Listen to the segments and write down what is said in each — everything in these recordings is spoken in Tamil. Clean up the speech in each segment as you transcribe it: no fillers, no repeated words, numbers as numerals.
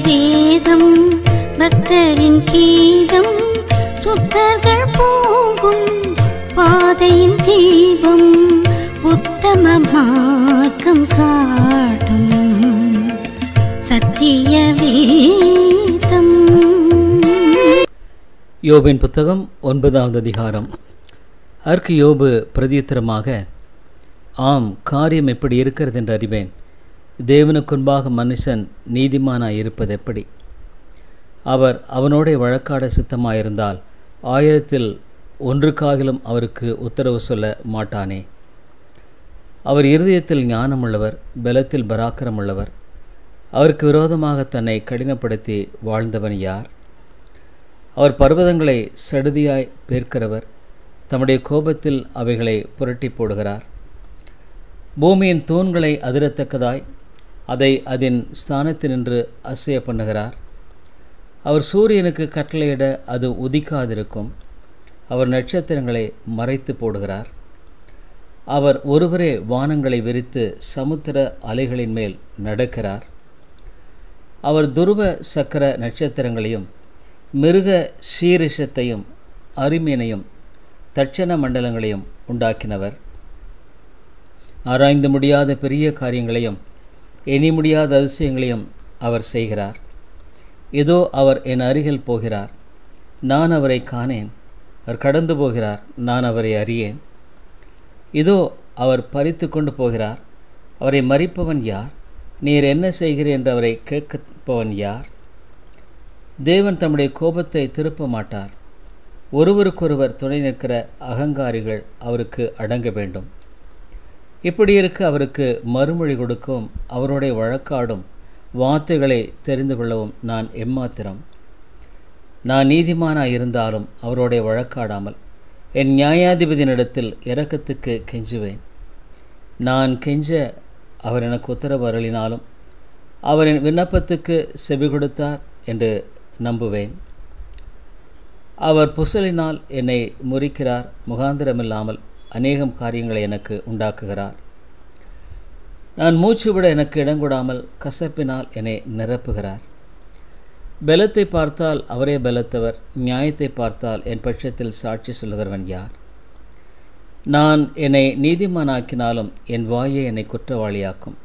வேதம் பக்தரின் கீதம் சுத்தர்கள் போகும் பாதையின் தீபம் உத்தம மார்க்கம் காட்டும் சத்திய வேதம். யோபின் புத்தகம் 9வது அதிகாரம். அதற்கு யோபு பிரதியுத்தரமாக, ஆம், காரியம் எப்படி இருக்கிறது என்று அறிவேன். தேவனுக்குன்பாக மனுஷன் நீதிமானாய் இருப்பது எப்படி? அவர் அவனோட வழக்காட சித்தமாயிருந்தால் 1000 ஒன்றுக்காகிலும் அவருக்கு உத்தரவு சொல்ல மாட்டானே. அவர் இருதயத்தில் ஞானமுள்ளவர், பலத்தில் பராக்கிரமுள்ளவர். அவருக்கு விரோதமாக தன்னை கடினப்படுத்தி வாழ்ந்தவன் யார்? அவர் பர்வதங்களை சடுதியாய் பேர்க்கிறவர், தம்முடைய கோபத்தில் அவைகளை புரட்டி போடுகிறார். பூமியின் தூண்களை அதிரத்தக்கதாய் அதை அதன் ஸ்தானத்தினின்று அசைய பண்ணுகிறார். அவர் சூரியனுக்கு கட்டளையிட அது உதிக்காதிருக்கும். அவர் நட்சத்திரங்களை மறைத்து போடுகிறார். அவர் ஒருவரே வானங்களை விரித்து சமுத்திர அலைகளின் மேல் நடக்கிறார். அவர் துருவ சக்கர நட்சத்திரங்களையும் மிருக சீரிஷத்தையும் அரிமீனையும் தட்சண மண்டலங்களையும் உண்டாக்கினவர். ஆராய்ந்து முடியாத பெரிய காரியங்களையும் எண்ணி முடியாத அதிசயங்களையும் அவர் செய்கிறார். இதோ அவர் என் அருகில் போகிறார், நான் அவரை காணேன். அவர் கடந்து போகிறார், நான் அவரை அறியேன். இதோ அவர் பறித்து கொண்டு போகிறார், அவரை மறிப்பவன் யார்? நீர் என்ன செய்கிறீர் என்று அவரை கேட்பவன் யார்? தேவன் தம்முடைய கோபத்தை திருப்ப மாட்டார். ஒருவருக்கொருவர் துணை நிற்கிற அகங்காரிகள் அவருக்கு அடங்க வேண்டும். இப்படி இருக்க அவருக்கு மறுமொழி கொடுக்கவும் அவருடைய வழக்காடும் வார்த்தைகளை தெரிந்து கொள்ளவும் நான் எம்மாத்திரம். நான் நீதிமானாய் இருந்தாலும் அவருடைய வழக்காடாமல் என் நியாயாதிபதியினிடத்தில் இரக்கத்துக்கு கெஞ்சுவேன். நான் கெஞ்ச அவர் எனக்கு உத்தரவு அருளினாலும் அவரின் விண்ணப்பத்துக்கு செவி கொடுத்தார் என்று நம்புவேன். அவர் புசலினால் என்னை முறிக்கிறார், முகாந்திரமில்லாமல் அநேகம் காரியங்களை எனக்கு உண்டாக்குகிறார். நான் மூச்சு விட எனக்கு இடங்கொடாமல் கசப்பினால் என்னை நிரப்புகிறார். பலத்தை பார்த்தால் அவரே பலத்தவர், நியாயத்தை பார்த்தால் என் பட்சத்தில் சாட்சி சொல்லுகிறவன் யார்? நான் என்னை நீதிமானாக்கினாலும் என் வாயை என்னை குற்றவாளியாக்கும்.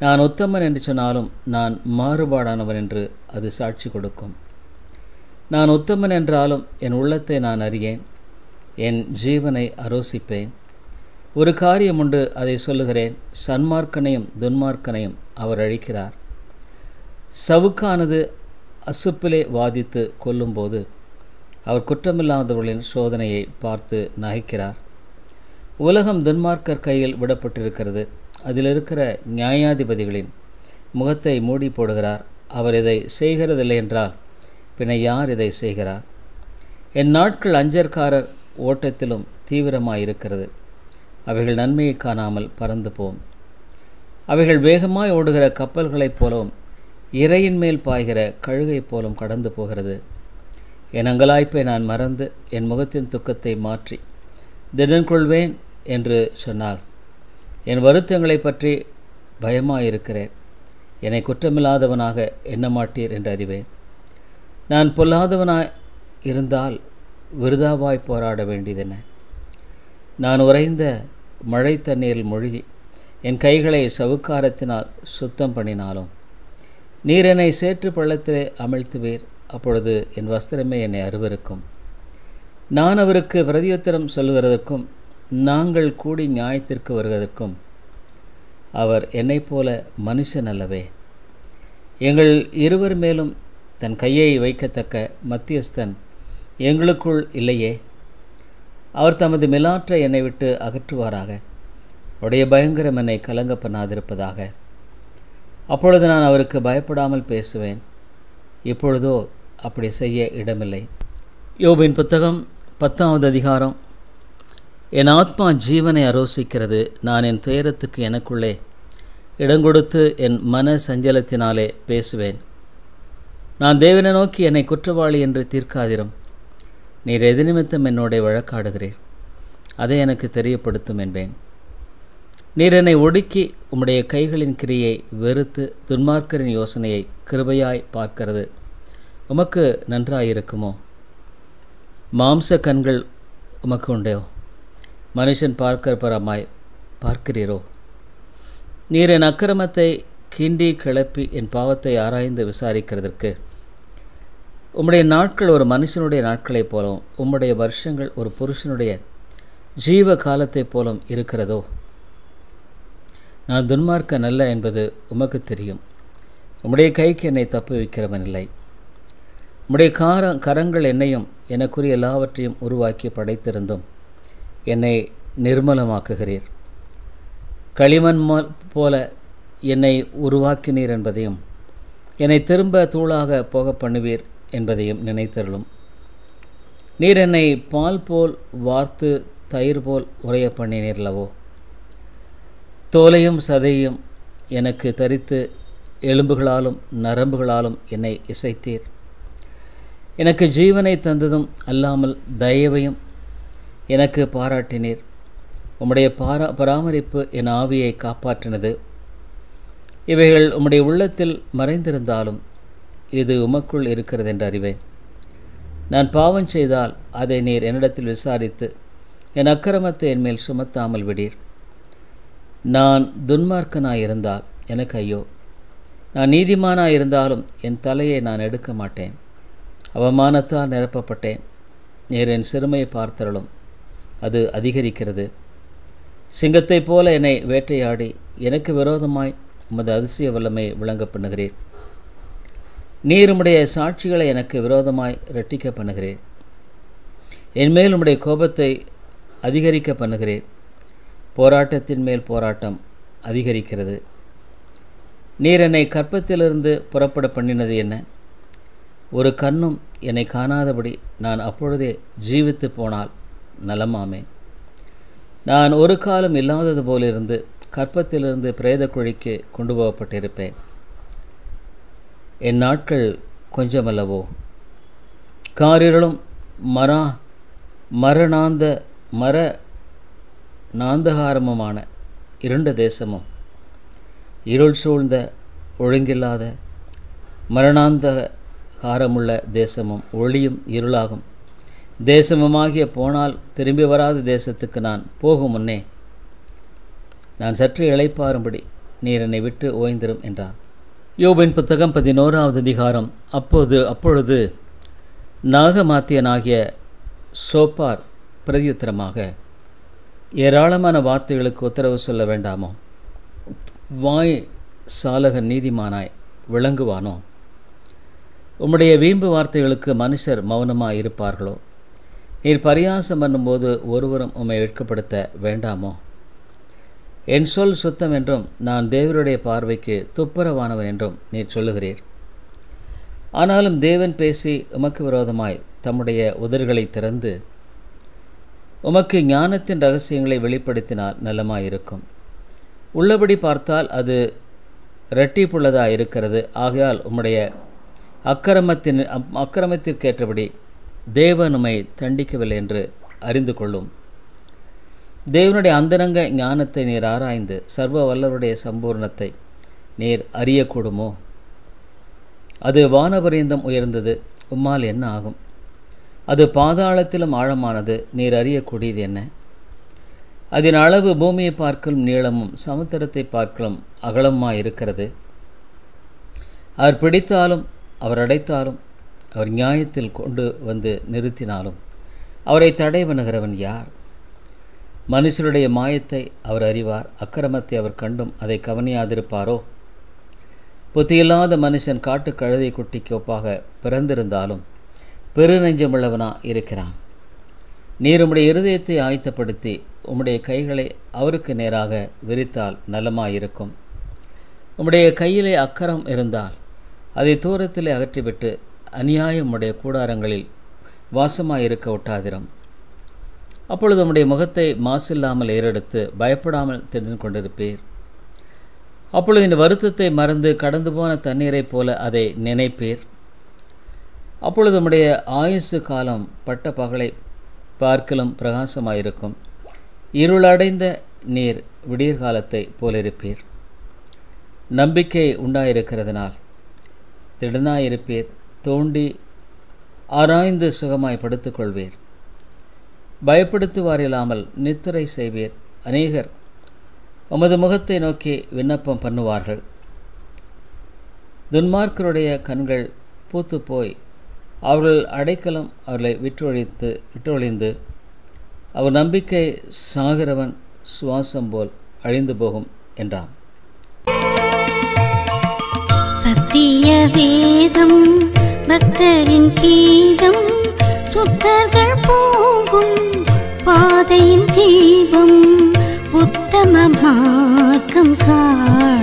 நான் உத்தமன் என்று சொன்னாலும் நான் மாறுபாடானவன் என்று அது சாட்சி கொடுக்கும். நான் உத்தமன் என்றாலும் என் உள்ளத்தை நான் அறியேன், என் ஜீவனை அரோசிப்பேன். ஒரு காரியம் உண்டு, அதை சொல்லுகிறேன், சன்மார்க்கனையும் துன்மார்க்கனையும் அவர் அழிக்கிறார். சவுக்கானது அசுப்பிலே வாதித்து கொல்லும்போது அவர் குற்றமில்லாதவர்களின் சோதனையை பார்த்து நகைக்கிறார். உலகம் துன்மார்க்கர் கையில் விடப்பட்டிருக்கிறது. அதில் இருக்கிற நியாயாதிபதிகளின் முகத்தை மூடி போடுகிறார். அவர் இதை செய்கிறதில்லை என்றால் பின்ன யார் இதை செய்கிறார்? என் நாட்கள் அஞ்சற்காரர் ஓட்டத்திலும் தீவிரமாயிருக்கிறது. அவைகள் நன்மையை காணாமல் பறந்து போம். அவைகள் வேகமாய் ஓடுகிற கப்பல்களைப் போலவும் இரையின் மேல் பாய்கிற கழுகைப் போலும் கடந்து போகிறது. என் அங்கலாய்ப்பை நான் மறந்து என் முகத்தின் துக்கத்தை மாற்றி திடன் கொள்வேன் என்று சொன்னால் என் வருத்தங்களை பற்றி பயமாயிருக்கிறேன். என்னை குற்றமில்லாதவனாக எண்ண மாட்டீர் என்று அறிவேன். நான் பொல்லாதவனாய் இருந்தால் விருதாவாய் போராட வேண்டியதென்ன? நான் உறைந்த மழை தண்ணீரில் மூழ்கி என் கைகளை சவுக்காரத்தினால் சுத்தம் பண்ணினாலும் நீர் என்னை சேற்று பள்ளத்திலே அமிழ்த்துவீர். அப்பொழுது என் வஸ்திரமே என்னை அருவருக்கும். நான் அவருக்கு பிரதியுத்தரம் சொல்லுகிறதற்கும் நாங்கள் கூடி நியாயத்திற்கு வருவதற்கும் அவர் என்னைப் போல மனுஷன் அல்லவே. எங்கள் இருவர் மேலும் தன் கையை வைக்கத்தக்க மத்தியஸ்தன் எங்களுக்குள் இல்லையே. அவர் தமது மிலாற்றை என்னை விட்டு அகற்றுவாராக. உடைய பயங்கரம் என்னை கலங்க பண்ணாதிருப்பதாக. அப்பொழுது நான் அவருக்கு பயப்படாமல் பேசுவேன். இப்பொழுதோ அப்படி செய்ய இடமில்லை. யோபின் புத்தகம் 10வது அதிகாரம். என் ஆத்மா ஜீவனை அரோசிக்கிறது. நான் என் துயரத்துக்கு எனக்குள்ளே இடங்கொடுத்து என் மன சஞ்சலத்தினாலே பேசுவேன். நான் தேவனை நோக்கி என்னை குற்றவாளி என்று தீர்க்காதிரும். நீர் எது நிமித்தம் என்னோட வழக்காடுகிறீர், அதை எனக்கு தெரியப்படுத்தும் என்பேன். நீர் என்னை ஒடுக்கி உம்முடைய கைகளின் கிரியை வெறுத்து துன்மார்க்கரின் யோசனையை கிருபையாய் பார்க்கிறது உமக்கு நன்றாயிருக்குமோ? மாம்ச கண்கள் உமக்கு உண்டோ? மனுஷன் பார்க்கிறபரமாய் பார்க்கிறீரோ? நீர் என் அக்கிரமத்தை கிண்டி கிளப்பி என் பாவத்தை ஆராய்ந்து விசாரிக்கிறதற்கு உம்முடைய நாட்கள் ஒரு மனுஷனுடைய நாட்களைப் போலவும் உம்முடைய வருஷங்கள் ஒரு புருஷனுடைய ஜீவ காலத்தைப் போலும் இருக்கிறதோ? நான் துன்மார்க்கன் அல்ல என்பது உமக்கு தெரியும். உம்முடைய கைக்கு என்னை தப்புவிக்கிறவன் இல்லை. உம்முடைய கரங்கள் என்னையும் எனக்குரிய எல்லாவற்றையும் உருவாக்கி படைத்திருந்தும் என்னை நிர்மலமாக்குகிறீர். களிமண் போல என்னை உருவாக்கினீர் என்பதையும் என்னை திரும்ப தூளாக போக பண்ணுவீர் என்பதையும் நினைத்தருளும். நீர் என்னை பால் போல் வார்த்து தயிர் போல் உறைய பண்ணினீர்லவோ? தோலையும் சதையும் எனக்கு தரித்து எலும்புகளாலும் நரம்புகளாலும் என்னை இசைத்தீர். எனக்கு ஜீவனை தந்ததும் அல்லாமல் தயவையும் எனக்கு பாராட்டினீர். உம்முடைய பராமரிப்பு என் ஆவியை காப்பாற்றினது. இவைகள் உம்முடைய உள்ளத்தில் மறைந்திருந்தாலும் இது உமக்குள் இருக்கிறது என்று அறிவேன். நான் பாவம் செய்தால் அதை நீர் என்னிடத்தில் விசாரித்து என் அக்கிரமத்தை என்மேல் சுமத்தாமல் விடீர். நான் துன்மார்க்கனாயிருந்தால் எனக்கு ஐயோ! நான் நீதிமானாயிருந்தாலும் என் தலையை நான் எடுக்க மாட்டேன். அவமானத்தால் நிரப்பப்பட்டேன். நீர் என் சிறுமையை பார்த்தருளும், அது அதிகரிக்கிறது. சிங்கத்தைப் போல என்னை வேட்டையாடி எனக்கு விரோதமாய் உமது அதிசய வல்லமை விளங்க பண்ணுகிறேன். நீர் உம்முடைய சாட்சிகளை எனக்கு விரோதமாய் இரட்டிக்க பண்ணுகிறேன். என்மேல் உம்முடைய கோபத்தை அதிகரிக்க பண்ணுகிறேன். போராட்டத்தின் மேல் போராட்டம் அதிகரிக்கிறது. நீர் என்னை கற்பத்திலிருந்து புறப்பட பண்ணினது என்ன? ஒரு கண்ணும் என்னை காணாதபடி நான் அப்பொழுதே ஜீவித்து போனால் நலமாமே. நான் ஒரு காலம் இல்லாதது போலிருந்து கற்பத்திலிருந்து பிரேத குழிக்கு கொண்டு போகப்பட்டிருப்பேன். என் நாட்கள் கொஞ்சமல்லவோ? காரிருளும் நாந்தகாரமுமான இருண்ட தேசமும் இருள் சூழ்ந்த ஒழுங்கில்லாத மரணாந்தகாரமுள்ள தேசமும் ஒளியும் இருளாகும் தேசமுமாகிய போனால் திரும்பி வராத தேசத்துக்கு நான் போகும் முன்னே நான் சற்று இளைப்பாறும்படி நீர் என்னை விட்டு ஓய்ந்திரும் என்றார். யோபின் புத்தகம் 11வது அதிகாரம். அப்பொழுது நாகமாத்தியனாகிய சோப்பார் பிரதியுத்தரமாக, ஏராளமான வார்த்தைகளுக்கு உத்தரவு சொல்ல வேண்டாமோ? வாய் சாலகன் நீதிமானாய் விளங்குவானோ? உம்முடைய வீம்பு வார்த்தைகளுக்கு மனுஷர் மௌனமாய் இருப்பார்களோ? நீர் பரியாசம் பண்ணும்போது ஒருவரும் உம்மை வெட்கப்படுத்த வேண்டாமோ? என் சொல் சுத்தம் என்றும் நான் தேவருடைய பார்வைக்கு துப்புரவானவன் என்றும் நீர் சொல்லுகிறீர். ஆனாலும் தேவன் பேசி உமக்கு விரோதமாய் தம்முடைய உதடுகளை திறந்து உமக்கு ஞானத்தின் ரகசியங்களை வெளிப்படுத்தினால் நலமாயிருக்கும். உள்ளபடி பார்த்தால் அது இரட்டிப்புள்ளதாக இருக்கிறது. ஆகையால் உம்முடைய அக்கிரமத்திற்கேற்றபடி தேவன் உம்மை தண்டிக்கவில்லை என்று அறிந்து கொள்ளும். தேவனுடைய அந்தரங்க ஞானத்தை நீர் ஆராய்ந்து சர்வ வல்லவருடைய சம்பூர்ணத்தை நீர் அறியக்கூடுமோ? அது வானபரியந்தம் உயர்ந்தது, உம்மால் என்ன ஆகும்? அது பாதாளத்திலும் ஆழமானது, நீர் அறியக்கூடியது என்ன? அதன் அளவு பூமியை பார்க்கலும் நீளமும் சமுத்திரத்தை பார்க்கலும் அகலமாக இருக்கிறது. அவர் பிடித்தாலும் அவர் அடைத்தாலும் அவர் நியாயத்தில் கொண்டு வந்து நிறுத்தினாலும் அவரை தடை பண்ணுகிறவன் யார்? மனுஷருடைய மாயத்தை அவர் அறிவார், அக்கிரமத்தை அவர் கண்டும் அதை கவனியாதிருப்பாரோ? புத்தியில்லாத மனுஷன் காட்டு கழுதை குட்டிக்கு ஒப்பாக பிறந்திருந்தாலும் பெருநெஞ்சமுள்ளவனா இருக்கிறான். நீர் உம்முடைய இருதயத்தை ஆயத்தப்படுத்தி உம்முடைய கைகளை அவருக்கு நேராக விரித்தால் நலமாயிருக்கும். உம்முடைய கையிலே அக்கரம் இருந்தால் அதை தூரத்திலே அகற்றிவிட்டு அநியாயம் உம்முடைய கூடாரங்களில் வாசமாயிருக்க ஒட்டாதிரும். அப்பொழுது உம்முடைய முகத்தை மாசில்லாமல் ஏறெடுத்து பயப்படாமல் திடீர்னு கொண்டிருப்பீர். அப்பொழுது இந்த வருத்தத்தை மறந்து கடந்து போன தண்ணீரைப் போல அதை நினைப்பீர். அப்பொழுது உம்முடைய ஆயுசு காலம் பட்ட பகலை பார்க்கலும் பிரகாசமாயிருக்கும். இருளடைந்த நீர் விடியற்காலத்தை போலிருப்பீர். நம்பிக்கை உண்டாயிருக்கிறதுனால் திடனாயிருப்பீர். தோண்டி ஆராய்ந்து சுகமாய் படுத்துக்கொள்வீர். பயப்படுத்துவாரில்லாமல் நித்திரை செய்வீர். அநேகர் உமது முகத்தை நோக்கி விண்ணப்பம் பண்ணுவார்கள். துன்மார்க்கருடைய கண்கள் பூத்து போய் அவர்கள் அடைக்கலம் அவர்களை விட்டொழிந்து அவர் நம்பிக்கை சாகிறவன் சுவாசம் போல் அழிந்து போகும் என்றான். சத்திய வேதம் பக்தரின் கீதம், சுத்தர்கள் போகும் பாதையின் தீபம், உத்தம மார்க்கம் காண